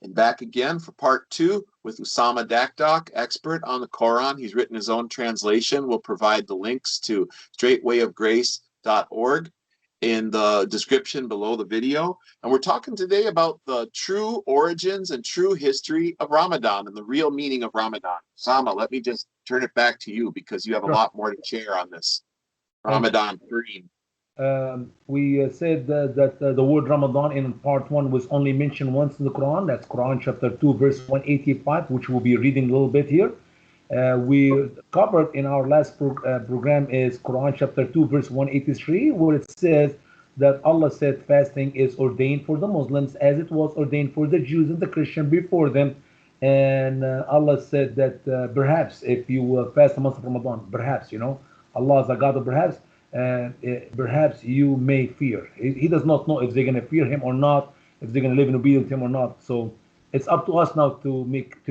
And back again for part two with Usama Dacdok, expert on the Quran. He's written his own translation. We'll provide the links to straightwayofgrace.org in the description below the video. And we're talking today about the true origins and true history of Ramadan and the real meaning of Ramadan. Usama, let me just turn it back to you because you have a Sure. lot more to share on this Thank you. Ramadan dream. We said that the word Ramadan in part one was only mentioned once in the Quran. That's Quran chapter 2, verse 185, which we'll be reading a little bit here. We covered in our last program is Quran chapter 2, verse 183, where it says that Allah said fasting is ordained for the Muslims as it was ordained for the Jews and the Christian before them. And Allah said that perhaps if you fast the month of Ramadan, perhaps, Allah is a God of perhaps, perhaps you may fear. He does not know if they're going to fear him or not, if they're going to live in obedience to him or not. So it's up to us now to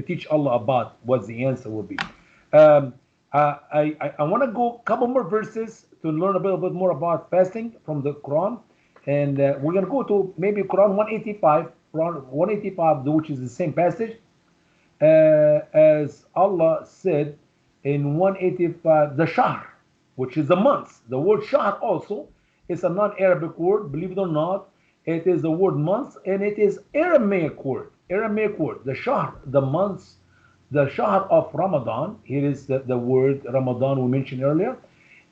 teach Allah about what the answer will be. Um, I want to go a couple more verses to learn a little bit more about fasting from the Quran, and we're going to go to maybe Quran 185, which is the same passage as Allah said in 185, the Shahr, which is the months. The word Shahr also is a non-Arabic word, believe it or not. It is the word months, and it is Aramaic word. Aramaic word. The Shahr, the months, the Shahr of Ramadan. Here is the word Ramadan we mentioned earlier,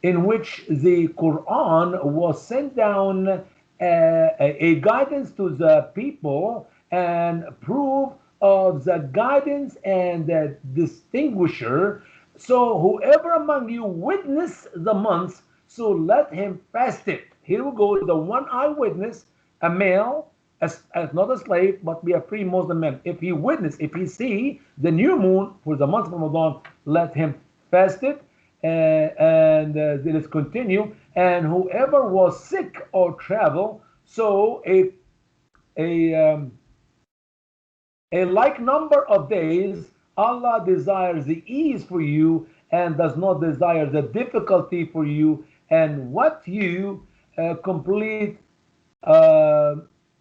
in which the Quran was sent down a guidance to the people and proof of the guidance and the distinguisher. So whoever among you witness the months, so let him fast it. Here we go, the one eyewitness, a male, as not a slave, but be a free Muslim man. If he witness, if he see the new moon for the month of Ramadan, let him fast it. And let us continue. And whoever was sick or travel, so a a like number of days, Allah desires the ease for you and does not desire the difficulty for you. And what you complete, uh,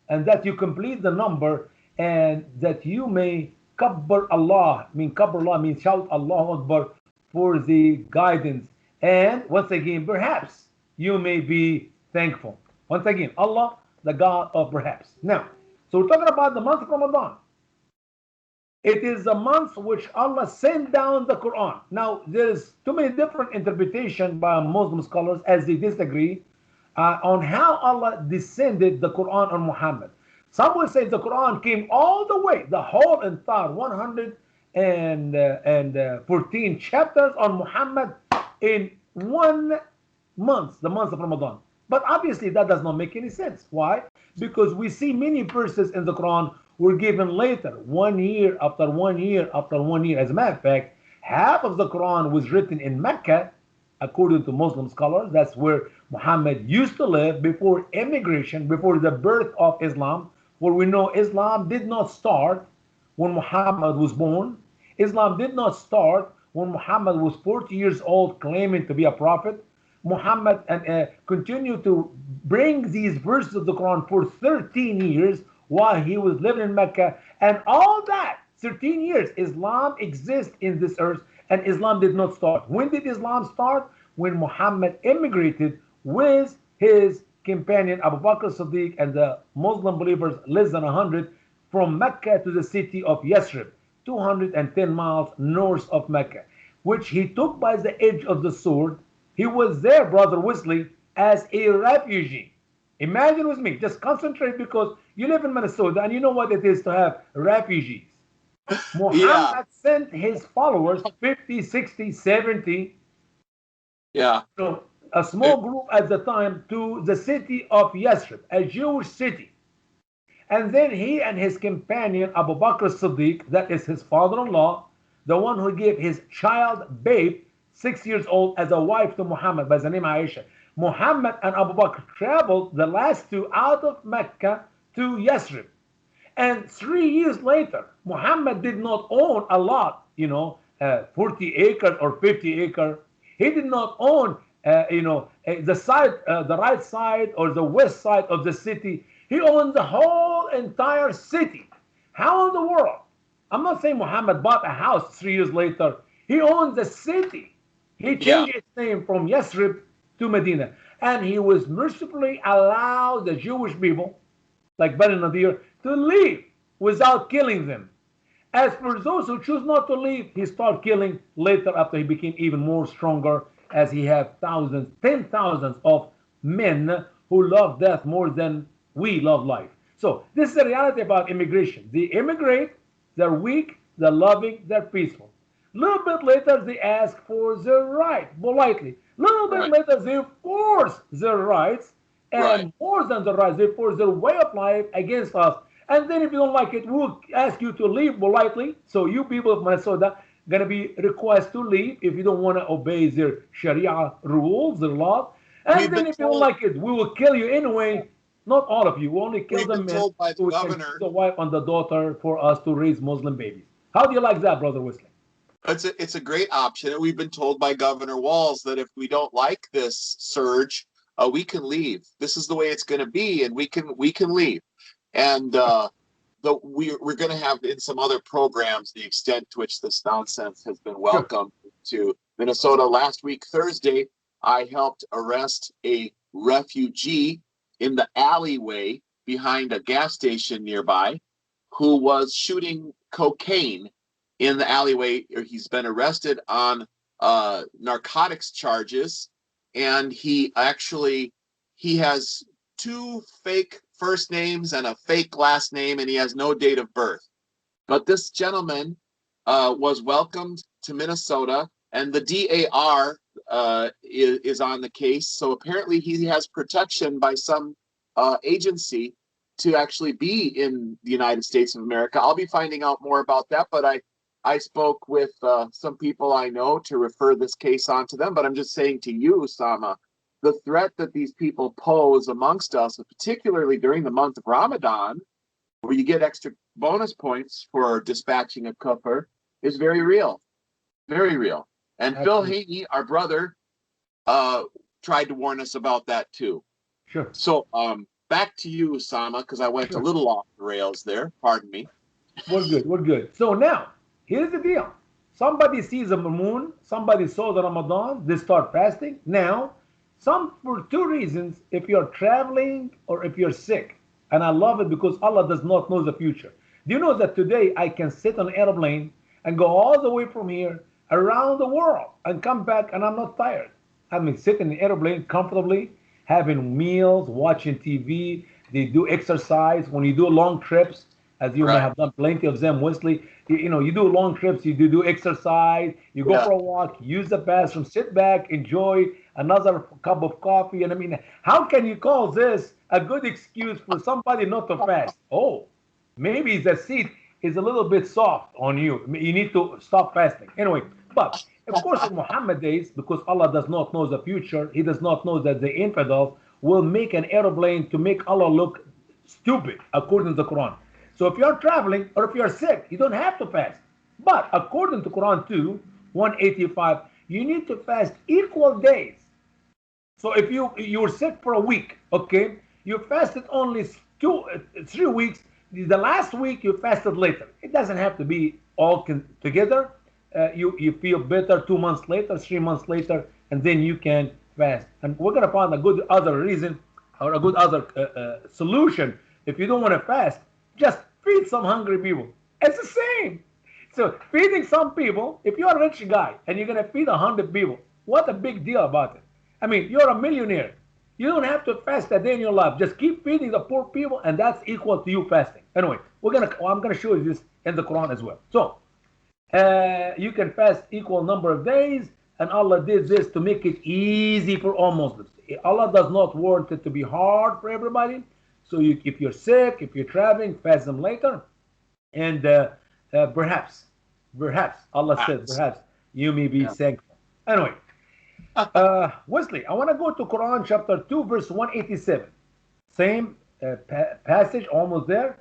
and that you complete the number, and that you may kabbar Allah. Kabbar Allah means shout Allahu Akbar for the guidance. And once again, perhaps you may be thankful. Once again, Allah, the God of perhaps. Now, so we're talking about the month of Ramadan. It is a month which Allah sent down the Quran. Now, there's too many different interpretations by Muslim scholars as they disagree on how Allah descended the Quran on Muhammad. Some will say the Quran came all the way, the whole entire 114 chapters on Muhammad in 1 month, the month of Ramadan. But obviously that does not make any sense. Why? Because we see many verses in the Quran were given later, 1 year after 1 year after 1 year. As a matter of fact, half of the Quran was written in Mecca, according to Muslim scholars. That's where Muhammad used to live before immigration, before the birth of Islam. Where we know Islam did not start when Muhammad was born. Islam did not start when Muhammad was 40 years old claiming to be a prophet. Muhammad continued to bring these verses of the Quran for 13 years while he was living in Mecca. And all that, 13 years, Islam exists in this earth, and Islam did not start. When did Islam start? When Muhammad immigrated with his companion Abu Bakr Siddiq and the Muslim believers, less than 100, from Mecca to the city of Yathrib, 210 miles north of Mecca, which he took by the edge of the sword. He was there, Brother Wesley, as a refugee. Imagine with me, just concentrate, because you live in Minnesota and you know what it is to have refugees. Yeah, Muhammad sent his followers, 50, 60, 70, yeah. a small group at the time, to the city of Yathrib, a Jewish city. And then he and his companion Abu Bakr Siddiq, that is his father-in-law, the one who gave his child babe, 6 years old, as a wife to Muhammad by the name Aisha. Muhammad and Abu Bakr traveled, the last two, out of Mecca to Yathrib. And 3 years later, Muhammad did not own a lot, 40 acres or 50 acres. He did not own, the side, the right side or the west side of the city. He owned the whole entire city. How in the world? I'm not saying Muhammad bought a house 3 years later. He owns a city. He Yeah. changed its name from Yathrib to Medina. And he was mercifully allowed the Jewish people, like Bani Nadir, to leave without killing them. As for those who choose not to leave, he started killing later after he became even more stronger, as he had thousands, 10,000s of men who love death more than we love life. So this is the reality about immigration. They immigrate, they're weak, they're loving, they're peaceful. A little bit later, they ask for their right, politely. A little bit Right. later, they force their rights, Right. and more than the rights, they force their way of life against us. And then if you don't like it, we'll ask you to leave politely. So you people of Minnesota gonna be requested to leave if you don't want to obey their Sharia rules, their laws. And We've then been if you don't told like it, we will kill you anyway. Not all of you. We only kill we've the been men told by the so we can keep governor. the wife and the daughter for us to raise Muslim babies. How do you like that, Brother Wesley? It's a great option. And we've been told by Governor Walz that if we don't like this surge, we can leave. This is the way it's going to be, and we can leave. And we're going to have in some other programs the extent to which this nonsense has been Sure. welcomed to Minnesota. Last week, Thursday, I helped arrest a refugee in the alleyway behind a gas station nearby who was shooting cocaine in the alleyway. He's been arrested on narcotics charges, and he has two fake first names and a fake last name, and he has no date of birth. But this gentleman was welcomed to Minnesota, and the DAR is on the case. So apparently, he has protection by some agency to actually be in the United States of America. I'll be finding out more about that, but I spoke with some people I know to refer this case on to them. But I'm just saying to you, Sama, the threat that these people pose amongst us, particularly during the month of Ramadan, where you get extra bonus points for dispatching a kufr, is very real, very real. And Phil Absolutely. Haney, our brother, uh, tried to warn us about that too. Sure. So back to you, Usama, because I went a Sure. little off the rails there. Pardon me. We're good. We're good. So now, here's the deal. Somebody sees the moon, somebody saw the Ramadan, they start fasting. Now, some for two reasons, if you're traveling or if you're sick. And I love it because Allah does not know the future. Do you know that today I can sit on an airplane and go all the way from here around the world and come back and I'm not tired? I mean, sit in an airplane comfortably, having meals, watching TV. They do exercise. When you do long trips, as you may Right. have done plenty of them, Wesley. You do long trips, you do exercise, you go Yeah. for a walk, use the bathroom, sit back, enjoy another cup of coffee. And I mean, how can you call this a good excuse for somebody not to fast? Oh, maybe the seat is a little bit soft on you. You need to stop fasting. Anyway, but of course, in Muhammad days, because Allah does not know the future, He does not know that the infidel will make an aeroplane to make Allah look stupid, according to the Quran. So if you're traveling or if you're sick, you don't have to fast. But according to Quran 2, 185, you need to fast equal days. So if you're sick for a week, okay, you fasted only 3 weeks. The last week you fasted later. It doesn't have to be all together. You feel better 2 months later, 3 months later, and then you can fast. And we're gonna find a good other reason or a good other solution. If you don't want to fast, just feed some hungry people. It's the same. So feeding some people, if you're a rich guy and you're gonna feed 100 people, what a big deal about it. I mean, you're a millionaire. You don't have to fast a day in your life. Just keep feeding the poor people, and that's equal to you fasting. Anyway, I'm gonna show you this in the Quran as well. So you can fast equal number of days, and Allah did this to make it easy for all Muslims. Allah does not want it to be hard for everybody. So if you're sick, if you're traveling, fast them later, and perhaps Allah said, Perhaps. perhaps you may be Yeah. thankful. Anyway, Wesley, I want to go to Quran chapter 2, verse 187. Same passage, almost there.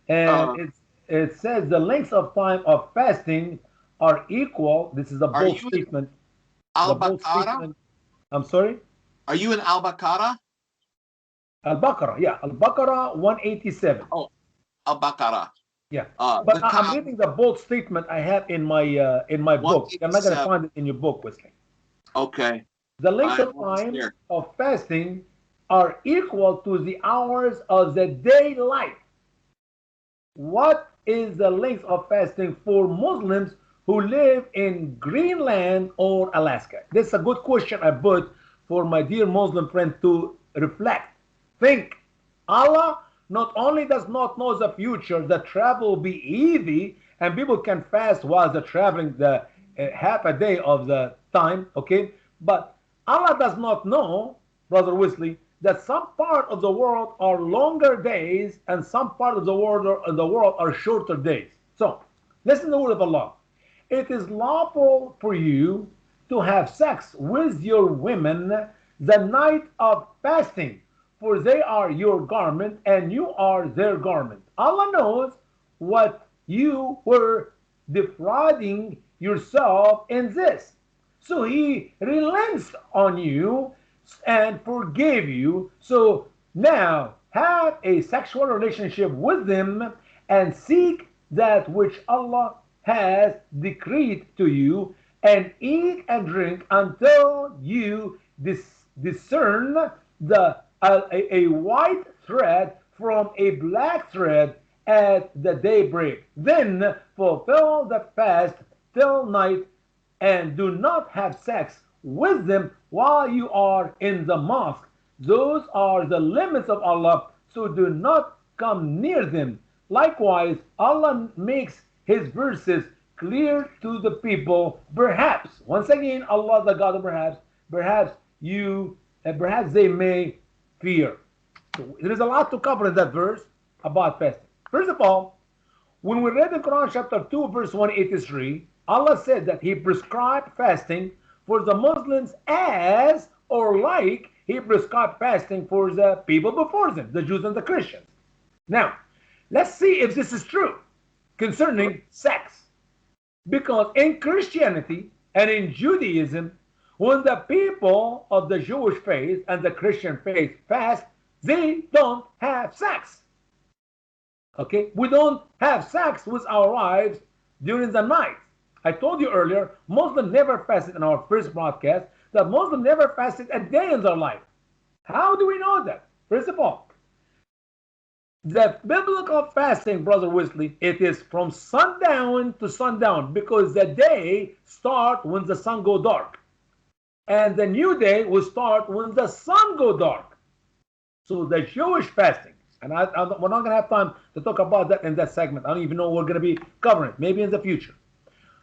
And Uh, it says the lengths of time of fasting are equal. This is a are bold you in statement. The Al bold Baqarah? statement. I'm sorry? Are you in Al Baqarah? Al Baqarah. Yeah, Al Baqarah 187. Oh, Al Baqarah. Yeah. The But I'm cop reading the bold statement I have in my book. You're not going to 187. find it in your book, Wesley. Okay, The length I'm of almost time there. of fasting are equal to the hours of the daylight. What is the length of fasting for Muslims who live in Greenland or Alaska? This is a good question I put for my dear Muslim friend to reflect. Think. Allah not only does not know the future, that travel will be easy and people can fast while they're traveling the half a day of the time, okay? But Allah does not know, Brother Wesley, that some part of the world are longer days and some part of the world are shorter days. So, listen to the word of Allah. It is lawful for you to have sex with your women the night of fasting, for they are your garment and you are their garment. Allah knows what you were defrauding yourself in this. So he relents on you and forgave you. So now have a sexual relationship with them and seek that which Allah has decreed to you and eat and drink until you discern a white thread from a black thread at the daybreak. Then fulfill the fast till night and do not have sex with them while you are in the mosque. Those are the limits of Allah, so do not come near them. Likewise, Allah makes His verses clear to the people. Perhaps, once again, Allah, the God of perhaps you, perhaps they may fear. So there is a lot to cover in that verse about fasting. First of all, when we read in Quran chapter 2, verse 183, Allah said that He prescribed fasting for the Muslims as or like He prescribed fasting for the people before them, the Jews and the Christians. Now, let's see if this is true concerning sex. Because in Christianity and in Judaism, when the people of the Jewish faith and the Christian faith fast, they don't have sex. Okay, we don't have sex with our wives during the night. I told you earlier, Muslims never fasted in our first broadcast, that Muslims never fasted a day in their life. How do we know that? First of all, the biblical fasting, Brother Wesley, it is from sundown to sundown because the day starts when the sun go dark. And the new day will start when the sun go dark. So the Jewish fasting, and we're not going to have time to talk about that in that segment. I don't even know what we're going to be covering, maybe in the future.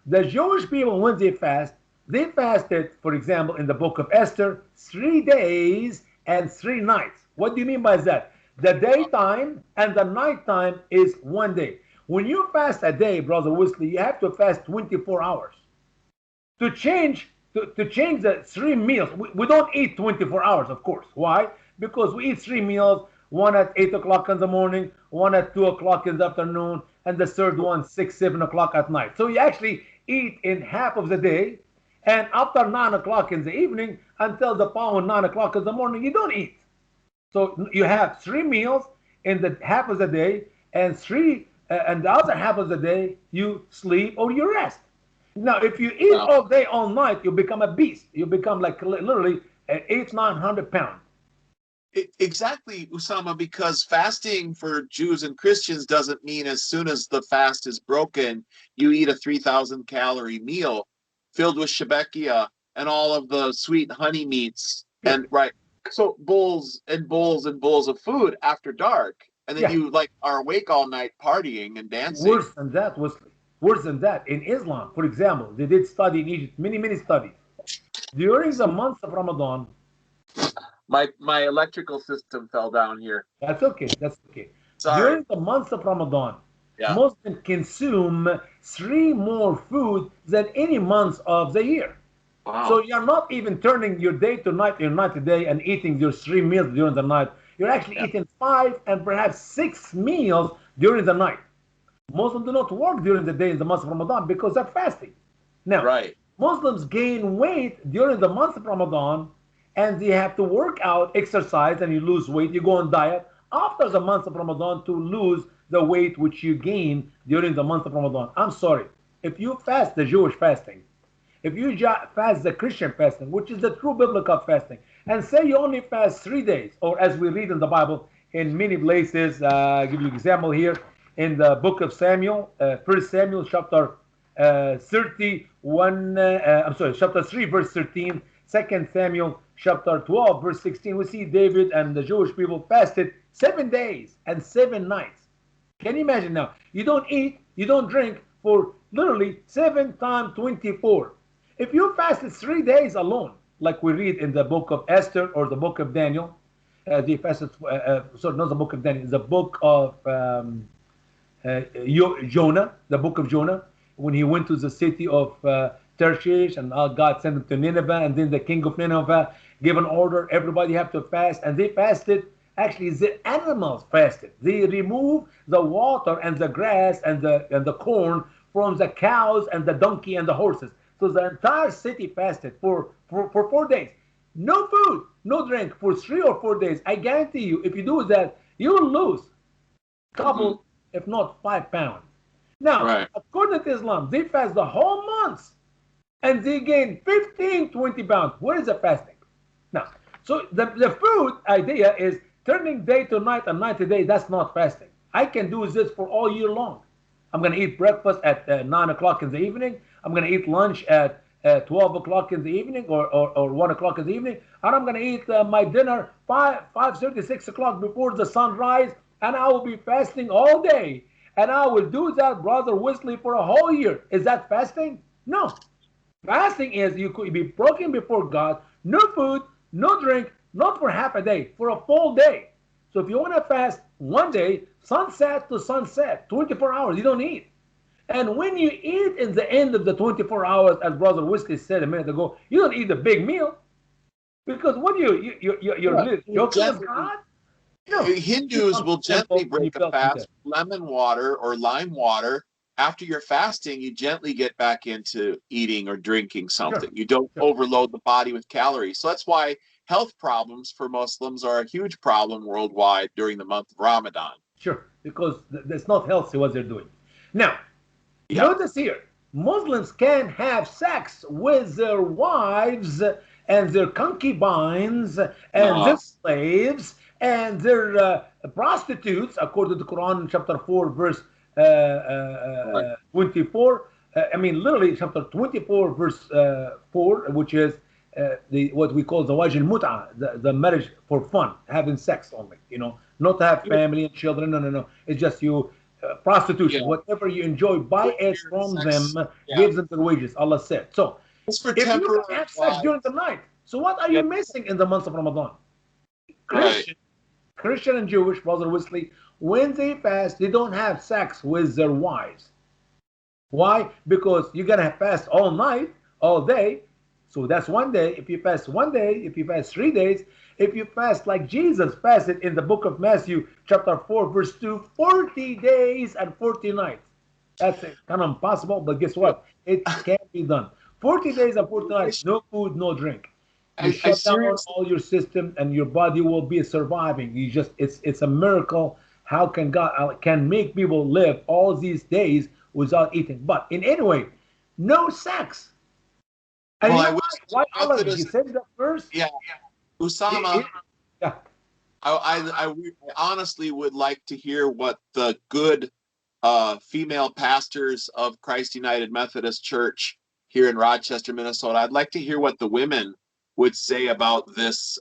The Jewish people, when they fasted, for example, in the book of Esther, 3 days and 3 nights. What do you mean by that? The daytime and the nighttime is one day. When you fast a day, Brother Wesley, you have to fast 24 hours. To change the 3 meals, we don't eat 24 hours, of course. Why? Because we eat 3 meals, one at 8 o'clock in the morning, one at 2 o'clock in the afternoon, and the third one 6, 7 o'clock at night. So you actually eat in half of the day, and after 9 o'clock in the evening until the following 9 o'clock in the morning, you don't eat. So you have 3 meals in the half of the day, and the other half of the day you sleep or you rest. Now, if you eat Well, all day, all night, you become a beast. You become like literally 800, 900 pounds. exactly, Usama, because fasting for Jews and Christians doesn't mean as soon as the fast is broken, you eat a 3,000 calorie meal filled with shebekia and all of the sweet honey meats Yeah, and right. So bowls and bowls and bowls of food after dark. And then yeah. you like are awake all night partying and dancing. Worse than that was worse than that. In Islam, for example, they did study in Egypt, many studies. During the month of Ramadan, My electrical system fell down here. that's okay, that's okay. Sorry. During the month of Ramadan, Yeah. Muslims consume three more food than any month of the year. So Wow. you're not even turning your day to night, your night to day, and eating your 3 meals during the night. You're actually Yeah. eating 5 and perhaps 6 meals during the night. Muslims do not work during the day in the month of Ramadan because they're fasting. Now, Right. Muslims gain weight during the month of Ramadan and they have to work out, exercise, and you lose weight. You go on diet after the month of Ramadan to lose the weight which you gain during the month of Ramadan. I'm sorry. If you fast the Jewish fasting, if you fast the Christian fasting, which is the true biblical fasting, and say you only fast 3 days, or as we read in the Bible in many places, I'll give you an example here in the book of Samuel, 1 Samuel chapter 31, I'm sorry, chapter 3, verse 13, 2 Samuel chapter 12, verse 16, we see David and the Jewish people fasted 7 days and 7 nights. Can you imagine now? You don't eat, you don't drink for literally 7 times 24. If you fasted 3 days alone, like we read in the book of Esther or the book of Daniel, they fasted, sorry, not the book of Daniel, the book of Jonah, the book of Jonah, when he went to the city of Tarshish, and God sent him to Nineveh, and then the king of Nineveh gave an order, everybody have to fast, and they fasted. Actually, the animals fasted. They removed the water and the grass and the corn from the cows and the donkey and the horses. So the entire city fasted for 4 days. No food, no drink for 3 or 4 days. I guarantee you, if you do that, you will lose a couple, if not 5 pounds. Now, Right. according to Islam, they fast the whole month and they gain 15, 20 pounds. Where is the fasting? Now, so the food idea is turning day to night and night to day. That's not fasting. I can do this for all year long. I'm going to eat breakfast at 9 o'clock in the evening. I'm going to eat lunch at 12 o'clock in the evening or 1 o'clock in the evening. And I'm going to eat my dinner 5:30, 6 o'clock before the sun rise. And I will be fasting all day. And I will do that, Brother Wesley, for a whole year. Is that fasting? No. Fasting is you could be broken before God, no food, no drink, not for half a day, for a full day. So if you want to fast one day, sunset to sunset, 24 hours, you don't eat. And when you eat in the end of the 24 hours, as Brother Wesley said a minute ago, you don't eat a big meal. Because what do you're joking with God? No. Hindus will gently break a fast with lemon water or lime water. After your fasting, you gently get back into eating or drinking something. You don't overload the body with calories. So that's why health problems for Muslims are a huge problem worldwide during the month of Ramadan. Sure, because it's not healthy what they're doing. Now, notice here, Muslims can have sex with their wives and their concubines and their slaves and their prostitutes, according to Quran chapter 4, verse 24. I mean, literally chapter 24, verse 4, which is what we call zawaj al-mut'a, the marriage for fun, having sex only, not to have family and children. No. It's just you, prostitution, whatever you enjoy, buy it from them, gives them their wages, Allah said. So, if you can have sex during the night, so what are you missing in the month of Ramadan? Christian and Jewish, Brother Wesley, when they fast, they don't have sex with their wives. Why? Because you're going to fast all night, all day. So that's one day. If you fast one day, if you fast 3 days, if you fast like Jesus fasted in the book of Matthew, chapter 4, verse 2, 40 days and 40 nights. That's kind of impossible, but guess what? It can be done. 40 days and 40 nights, no food, no drink. You shut down all your system and your body will be surviving. It's a miracle. How can God can make people live all these days without eating? But in any way, no sex. And why Allah said that first? Yeah, Usama. I honestly would like to hear what the good female pastors of Christ United Methodist Church here in Rochester, Minnesota. I'd like to hear what the women would say about this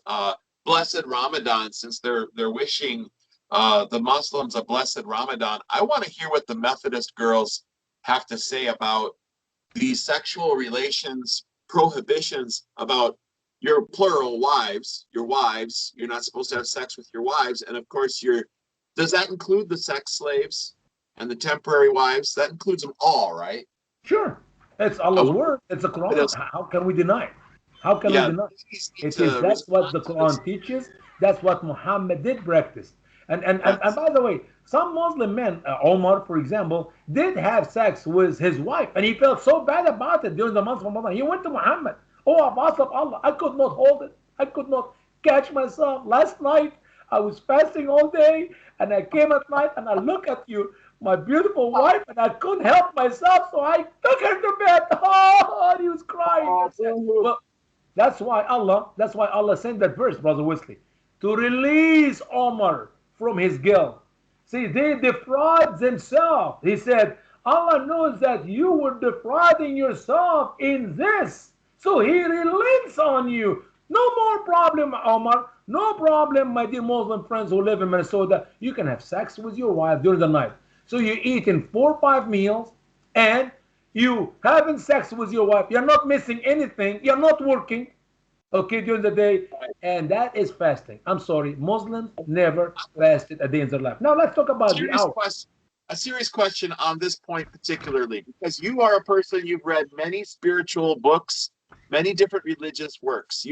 blessed Ramadan, since they're wishing the Muslims a blessed Ramadan. I want to hear what the Methodist girls have to say about these sexual relations prohibitions, about your plural wives, your wives. You're not supposed to have sex with your wives, and of course, does that include the sex slaves and the temporary wives? That includes them all, right? Sure. It's Allah's word. It's the Quran. How can we deny it? How can we deny it? That's what the Quran teaches. That's what Muhammad did practice. And by the way, some Muslim men, Omar, for example, did have sex with his wife, and he felt so bad about it during the month of Ramadan. He went to Muhammad. Oh, Abbas of Allah, I could not hold it. I could not catch myself. Last night, I was fasting all day, and I came at night, and I look at you, my beautiful wife, and I couldn't help myself, so I took her to bed. Oh, and he was crying. I Oh, said, boo-hoo. well, that's why Allah sent that verse, Brother Wesley, to release Omar from his guilt. See, they defraud themselves. He said, Allah knows that you were defrauding yourself in this. So he relents on you. No more problem, Omar. No problem, my dear Muslim friends who live in Minnesota. You can have sex with your wife during the night. So you eat in 4 or 5 meals, and you having sex with your wife. You're not missing anything. You're not working, okay, during the day. And that is fasting. I'm sorry, Muslims never fasted a day in their life. Now let's talk about the Serious hour. question. A serious question on this point particularly, because you are a person, you've read many spiritual books, many different religious works.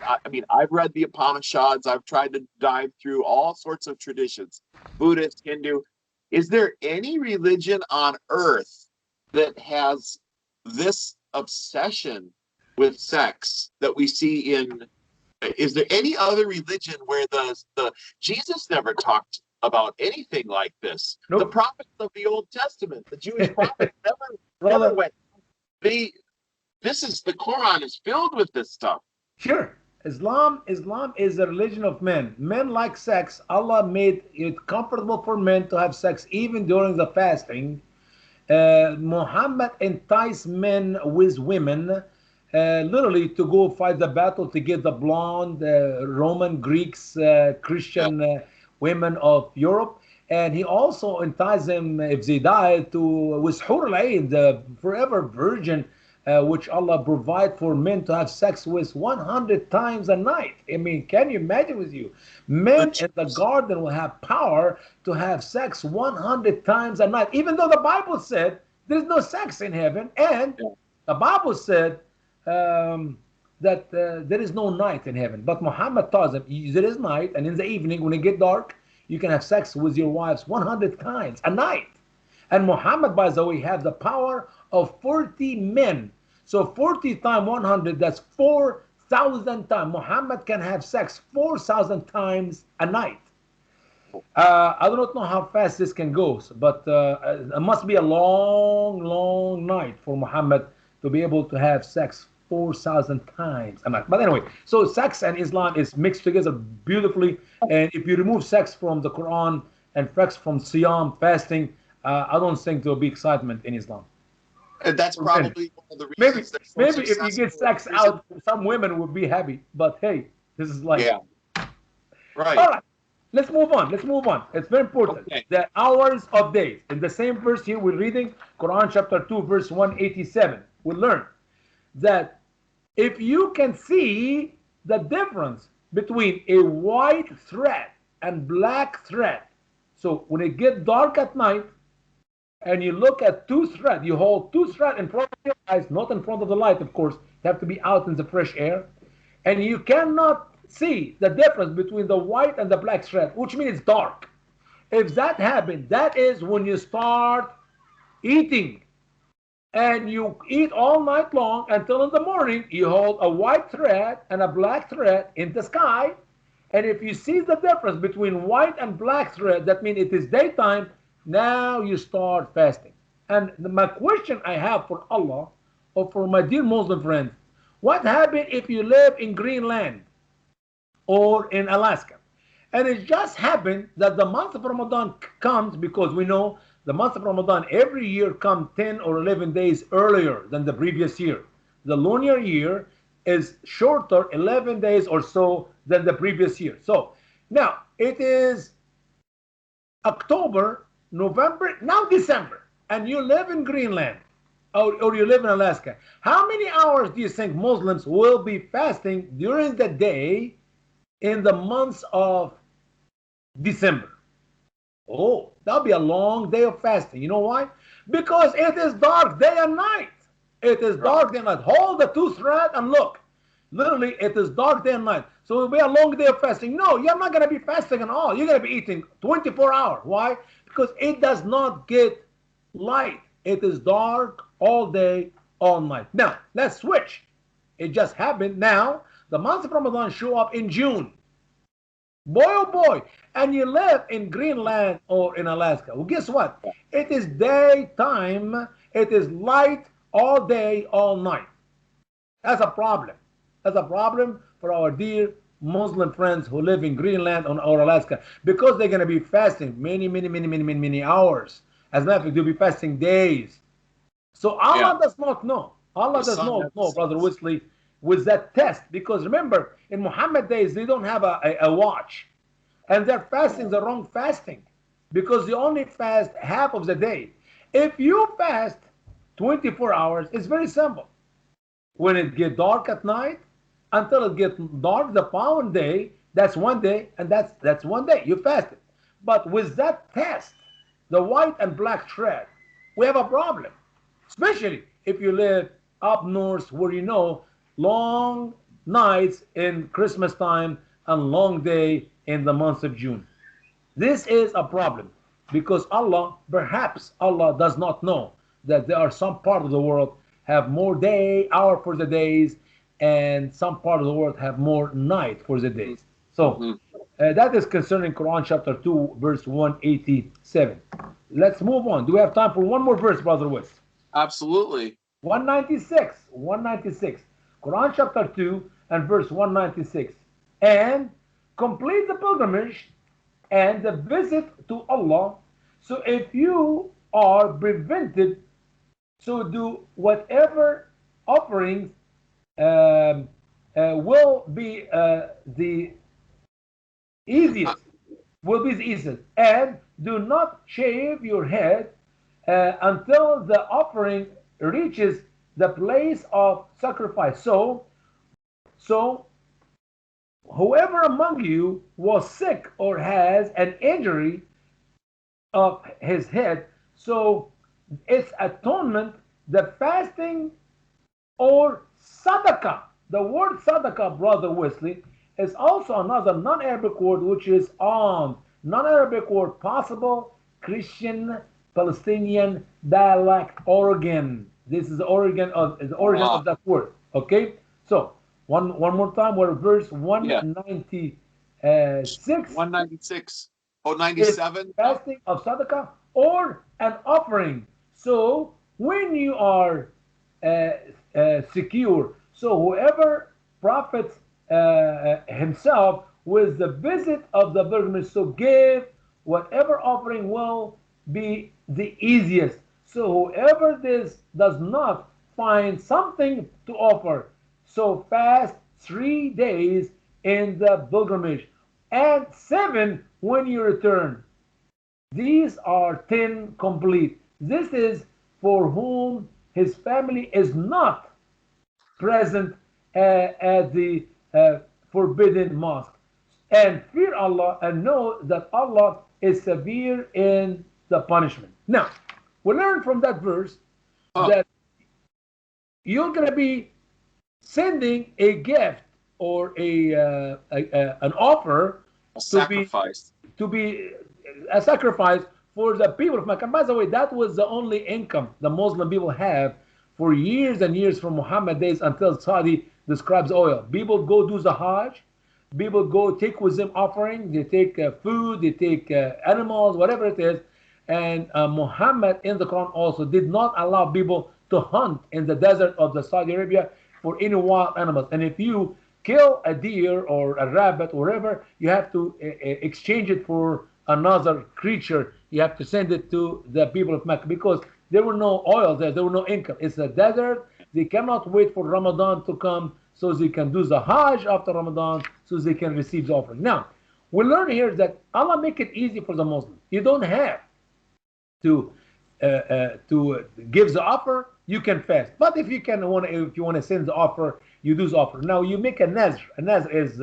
I mean, I've read the Upanishads. I've tried to dive through all sorts of traditions, Buddhist, Hindu. Is there any religion on earth that has this obsession with sex that we see in? Is there any other religion where the Jesus never talked about anything like this? The Nope. prophets of the Old Testament, the Jewish prophets never Brother, went. They the Quran is filled with this stuff. sure. Islam is a religion of men. Men like sex. Allah made it comfortable for men to have sex even during the fasting. Muhammad enticed men with women, literally to go fight the battle to get the blonde Roman, Greeks, Yeah. Christian women of Europe. And he also enticed them, if they die, to with Hur al-Ain, the forever virgin, which Allah provide for men to have sex with 100 times a night. I mean, can you imagine with you? The Men in the Jews, garden will have power to have sex 100 times a night, even though the Bible said there's no sex in heaven. And yeah. the Bible said that there is no night in heaven. But Muhammad taught them there is night, and in the evening, when it get dark, you can have sex with your wives 100 times a night. And Muhammad, by the way, has the power of 40 men. So 40 times 100, that's 4,000 times. Muhammad can have sex 4,000 times a night. I do not know how fast this can go, but it must be a long, long night for Muhammad to be able to have sex 4,000 times a night. But anyway, so sex and Islam is mixed together beautifully. And if you remove sex from the Quran and sex from Siyam, fasting, I don't think there will be excitement in Islam. And that's For men. probably one of the Maybe, reasons they're so maybe if you get successful. sex out, some women would be happy. But hey, this is life. Yeah, All right. right, let's move on. Let's move on. It's very important. Okay. The hours of days. In the same verse here, we're reading Quran chapter 2, verse 187. We learn that if you can see the difference between a white thread and black thread, so when it gets dark at night and you look at two thread, you hold two thread in front of your eyes, not in front of the light, of course. You have to be out in the fresh air, and you cannot see the difference between the white and the black thread, which means it's dark. If that happens, that is when you start eating, and you eat all night long until in the morning you hold a white thread and a black thread in the sky. And if you see the difference between white and black thread, that means it is daytime. Now you start fasting. And my question I have for Allah, or for my dear Muslim friends, what happens if you live in Greenland or in Alaska? And it just happened that the month of Ramadan comes, because we know the month of Ramadan every year comes 10 or 11 days earlier than the previous year. The lunar year is shorter 11 days or so than the previous year. So now it is October, November, now December, and you live in Greenland, or you live in Alaska. How many hours do you think Muslims will be fasting during the day in the months of December? Oh, that'll be a long day of fasting. You know why? Because it is dark day and night. It is Right. dark day and night. Hold the two thread and look. Literally, it is dark day and night. So it'll be a long day of fasting. No, you're not going to be fasting at all. You're going to be eating 24 hours. Why? Because it does not get light. It is dark all day, all night. Now, let's switch. It just happened now. The month of Ramadan show up in June. Boy, oh boy. And you live in Greenland or in Alaska. Well, guess what? It is daytime. It is light all day, all night. That's a problem. That's a problem for our dear Muslim friends who live in Greenland or Alaska because they're going to be fasting many hours. As a matter of fact, they'll be fasting days. So Yeah. Allah does not know. The Allah does sun not never know, Brother sets. Wesley, with that test. Because remember, in Muhammad days, they don't have a watch. And they're fasting the wrong fasting because they only fast half of the day. If you fast 24 hours, it's very simple. When it gets dark at night, until it gets dark the following day, that's one day, and that's one day. You fasted. But with that test, the white and black thread, we have a problem. Especially if you live up north where you know long nights in Christmas time and long day in the month of June. This is a problem because Allah, perhaps Allah does not know that there are some part of the world have more day hour for the days and some part of the world have more night for the days. So Mm-hmm. that is concerning Quran chapter 2 verse 187. Let's move on. Do we have time for one more verse, Brother West? Absolutely. 196. 196. Quran chapter 2 and verse 196. And complete the pilgrimage and the visit to Allah. So if you are prevented, so do whatever offerings will be the Uh, easiest, will be the easiest. And do not shave your head until the offering reaches the place of sacrifice. So whoever among you was sick or has an injury of his head, so it's atonement, the fasting or sadaqah. The word sadaqah, Brother Wesley, is also another non-Arabic word which is on non-Arabic word possible Christian Palestinian dialect origin. This is the origin uh, of that word. Okay, so one more time. We're verse yeah. 196 196. Oh, is 97 now? fasting of sadaqah or an offering. So when you are secure, so whoever profits himself with the visit of the pilgrimage, so give whatever offering will be the easiest. So whoever this does not find something to offer, so fast 3 days in the pilgrimage and 7 when you return. These are 10 complete. This is for whom his family is not present at the forbidden mosque. And fear Allah and know that Allah is severe in the punishment. Now, we learn from that verse Huh. that you're going to be sending a gift or an offer A to be sacrifice. to be a sacrifice for the people of Mecca. And by the way, that was the only income the Muslim people have for years and years from Muhammad days until Saudi describes oil. People go do the Hajj. People go take with them offering. They take food. They take animals, whatever it is. And Muhammad in the Quran also did not allow people to hunt in the desert of the Saudi Arabia for any wild animals. And if you kill a deer or a rabbit or whatever, you have to exchange it for another creature. You have to send it to the people of Mecca because there were no oil there. There were no income. It's a desert. They cannot wait for Ramadan to come so they can do the Hajj after Ramadan so they can receive the offering. Now, we learn here that Allah make it easy for the Muslim. You don't have to give the offer, you can fast. But if you want to send the offer, you do the offer. Now you make a nazr. A nazr is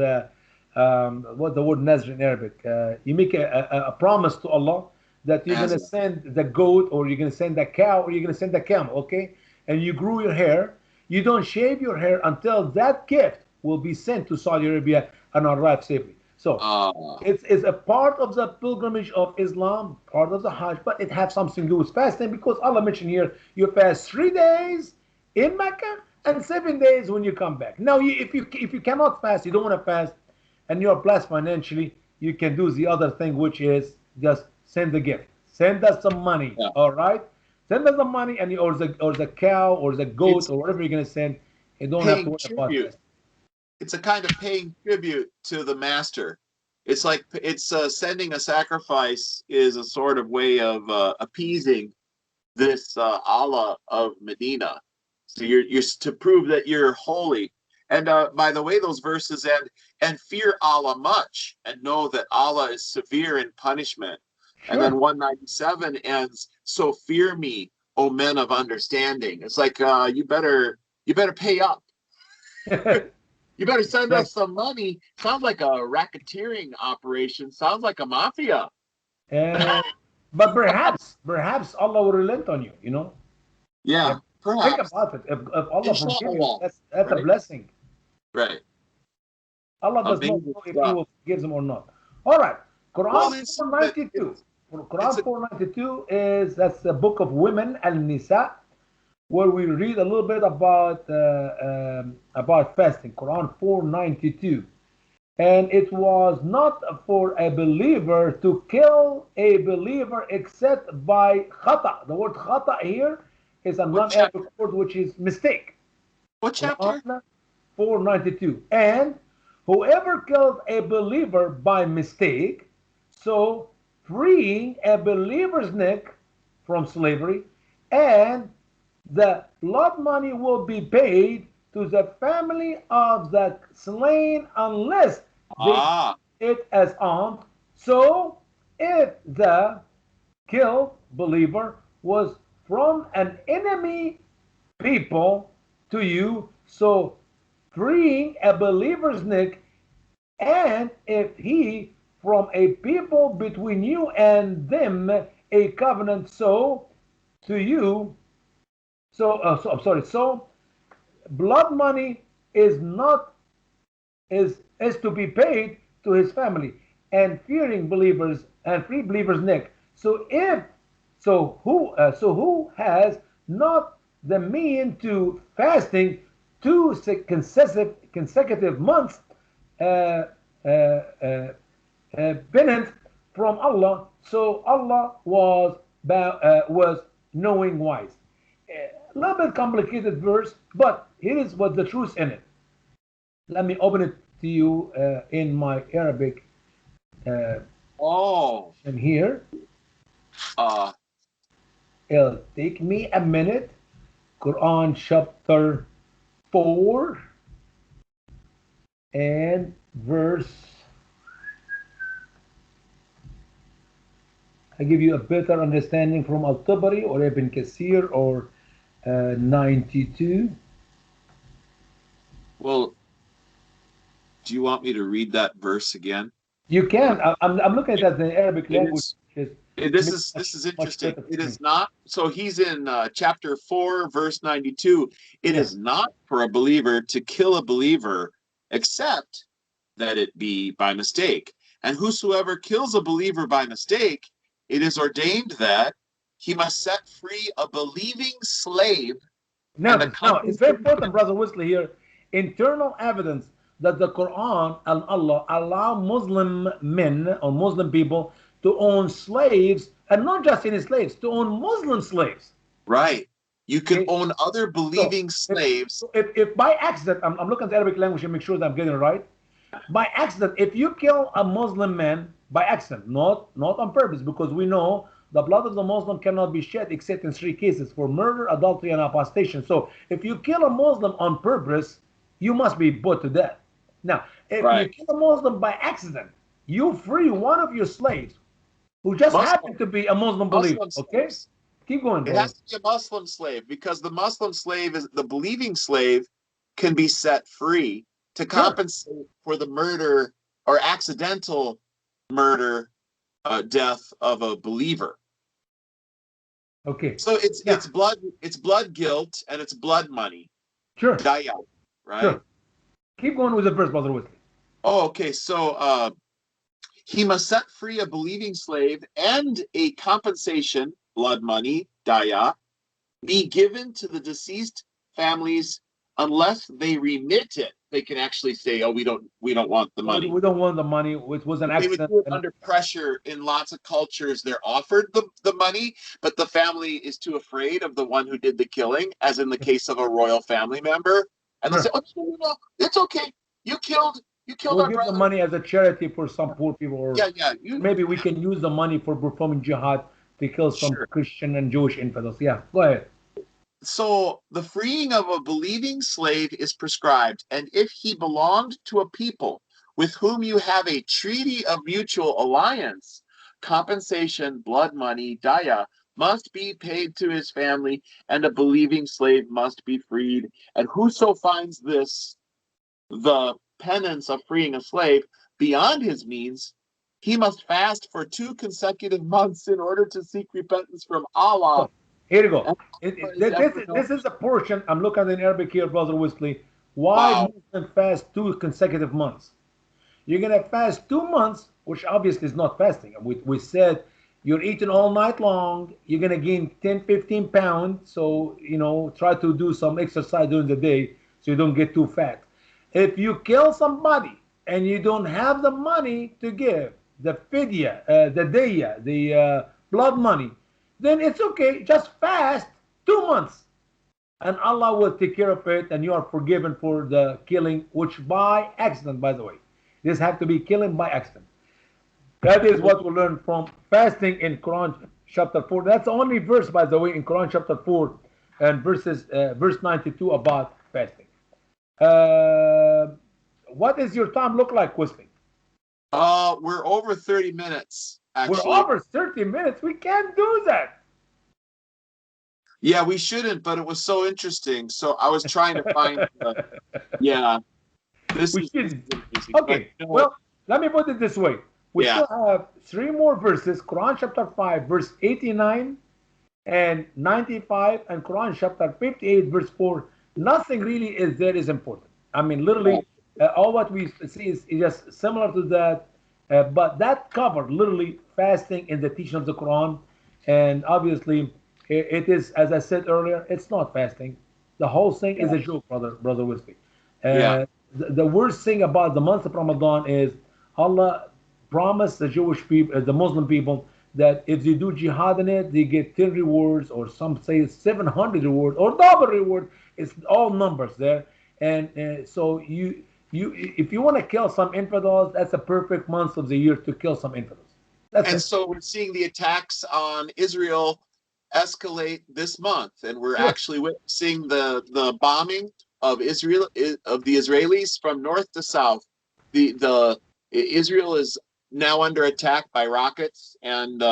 what the word nazr in Arabic. You make a promise to Allah that you're gonna Nazareth. send the goat, or you're gonna send the cow, or you're gonna send the camel. Okay, and you grew your hair. You don't shave your hair until that gift will be sent to Saudi Arabia and arrive safely. So Uh, it's a part of the pilgrimage of Islam, part of the Hajj, but it has something to do with fasting because Allah mentioned here you fast 3 days in Mecca and 7 days when you come back. Now, if you cannot fast, you don't want to fast, and you are blessed financially, you can do the other thing, which is just send the gift. Send us some money. Yeah. All right. Send us the money, and or the cow or the goat It's or whatever you're gonna send. You don't have to paying worry about tribute. this. It's a kind of paying tribute to the master. It's like it's sending a sacrifice is a sort of way of appeasing this Allah of Medina. So you're to prove that you're holy. And by the way, those verses end, and fear Allah much, and know that Allah is severe in punishment. And then Sure. 197 ends, so fear me, O men of understanding. It's like you better pay up. You better send Right. us some money. Sounds like a racketeering operation. Sounds like a mafia. Uh, but perhaps Allah will relent on you. You know. Yeah, If, think perhaps. about it. If Allah forgive you, Inshallah. that's a Right? blessing. Right. Allah does not Amazing know if He stuff. will forgive them or not. All right. Well, Quran there's some that 492. it's Quran a 492 is that's the book of women al-Nisa, where we read a little bit about fasting. Quran 492. And it was not for a believer to kill a believer except by khata. The word khata here is a what non-Arabic chapter? word which is mistake. What chapter? Quran 492. And whoever killed a believer by mistake, so freeing a believer's neck from slavery, and the blood money will be paid to the family of the slain unless they Ah, it as armed. So if the killed believer was from an enemy people to you, so freeing a believer's neck, and if he from a people between you and them a covenant, so to you, so I'm sorry, so blood money is not is to be paid to his family, and fearing believers and free believers neck. So who has not the mean to fasting two consecutive months, uh, uh, uh, penance from Allah. So Allah was knowing wise. A little bit complicated verse, but here is what the truth in it. Let me open it to you in my Arabic uh, oh, and here. uh, It'll take me a minute. Quran chapter 4 and verse. I give you a better understanding from Al-Tabari or Ibn Kathir or 92. well, do you want me to read that verse again? You can. I'm looking at that in the Arabic It language, is. which is This makes is much this is much interesting. better It for me. is not. So he's in chapter 4, verse 92. It Yeah. is not for a believer to kill a believer, except that it be by mistake. And whosoever kills a believer by mistake, it is ordained that he must set free a believing slave and a Now it's very important, compensation. Brother Wesley, here. Internal evidence that the Quran and Allah allow Muslim men or Muslim people to own slaves, and not just any slaves, to own Muslim slaves. Right. You can Okay, own other so believing if slaves. if by accident, I'm looking at the Arabic language and make sure that I'm getting it right. By accident, if you kill a Muslim man by accident, not on purpose, because we know the blood of the Muslim cannot be shed except in three cases: for murder, adultery, and apostation. So if you kill a Muslim on purpose, you must be put to death. Now, if you Right. kill a Muslim by accident, you free one of your slaves who just Muslim happened to be a Muslim believer. Muslim Okay, slaves. keep going, It brother. has to be a Muslim slave because the Muslim slave is the believing slave can be set free to Sure. compensate for the murder or accidental murder, death of a believer. Okay. So it's Yeah. it's blood guilt and it's blood money. Sure. Daya, right? Sure. Keep going with the verse, brother Wesley. Oh, okay. So he must set free a believing slave and a compensation, blood money, daya, be given to the deceased families unless they remit it. they can actually say, "Oh, we don't want the money." We don't want the money. It was an They would accident. do it under pressure. In lots of cultures, they're offered the money, but the family is too afraid of the one who did the killing, as in the case of a royal family member. And they'll say, Sure. "Oh, no, it's okay. You killed We'll our give the brother. money as a charity for some poor people, or Yeah, yeah, you maybe we can use the money for performing jihad to kill some sure." Christian and Jewish infidels. Yeah, go ahead. So the freeing of a believing slave is prescribed, and if he belonged to a people with whom you have a treaty of mutual alliance, compensation, blood money, daya, must be paid to his family, and a believing slave must be freed. And whoso finds this, the penance of freeing a slave, beyond his means, he must fast for 2 consecutive months in order to seek repentance from Allah. So here you go. And Allah is This, ever known. this is a portion I'm looking at in Arabic here, Brother Wesley. Why Wow. Muslim fast 2 consecutive months? You're gonna fast 2 months, which obviously is not fasting. We said you're eating all night long. You're gonna gain 10, 15 pounds. So try to do some exercise during the day so you don't get too fat. If you kill somebody and you don't have the money to give the fidya, the daya, the blood money, then it's okay. Just fast 2 months, and Allah will take care of it, and you are forgiven for the killing, which by accident, by the way. This have to be killing by accident. That is what we learn from fasting in Quran chapter 4. That's the only verse, by the way, in Quran chapter 4 and verse 92 about fasting. Uh, what is your time look like, Wesley? We're over 30 minutes, We're actually. over 30 minutes. We can't do that. Yeah, we shouldn't, but it was so interesting. So I was trying to find yeah, We this should. is amazing. But Okay, well, let me put it this way. We yeah. still have three more verses, Quran chapter 5, verse 89 and 95, and Quran chapter 58, verse 4. Nothing really is there is important. I mean, literally, all what we see is just similar to that, but that covered literally fasting in the teaching of the Quran. And obviously, it is, as I said earlier, it's not fasting. The whole thing is Yeah. a joke, brother Whiskey. Yeah. The worst thing about the month of Ramadan is Allah promised the Jewish people, the Muslim people, that if they do jihad in it, they get 10 rewards, or some say 700 rewards, or double reward. It's all numbers there. And so if you want to kill some infidels, that's a perfect month of the year to kill some infidels. That's And it. so we're seeing the attacks on Israel escalate this month, and we're Sure. actually witnessing the bombing of Israel, of the Israelis from north to south. The Israel is now under attack by rockets, and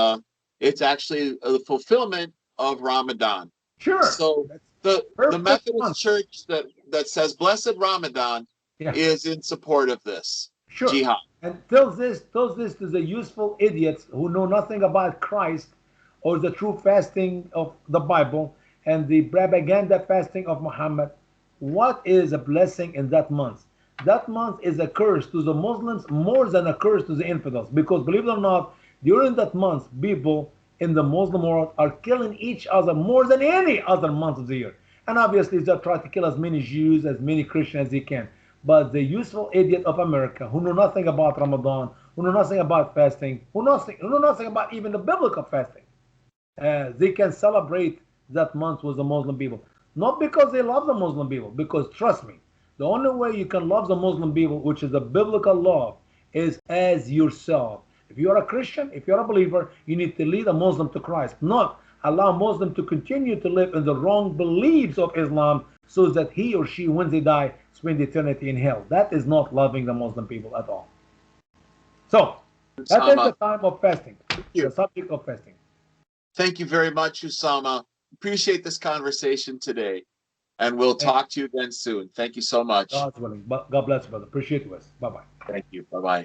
it's actually the fulfillment of Ramadan. Sure. So That's the perfect Methodist month. Church that says Blessed Ramadan Yeah. is in support of this Sure. jihad. And tells this to the useful idiots who know nothing about Christ or the true fasting of the Bible and the propaganda fasting of Muhammad. What is a blessing in that month? That month is a curse to the Muslims more than a curse to the infidels. Because believe it or not, during that month, people in the Muslim world are killing each other more than any other month of the year. And obviously, they try to kill as many Jews, as many Christians as they can. But the useful idiot of America, who know nothing about Ramadan, who know nothing about fasting, who know nothing about even the biblical fasting, they can celebrate that month with the Muslim people. Not because they love the Muslim people, because trust me, the only way you can love the Muslim people, which is the biblical love, is as yourself. If you are a Christian, if you're a believer, you need to lead a Muslim to Christ, not allow Muslim to continue to live in the wrong beliefs of Islam so that he or she, when they die, spend eternity in hell. That is not loving the Muslim people at all. So, that is the Usama, time of fasting, thank the you. subject of fasting. Thank you very much, Usama. Appreciate this conversation today, and we'll talk to you again soon. Thank you so much. God's willing. But God bless you, brother. Appreciate you. Bye bye. Thank you. Bye bye.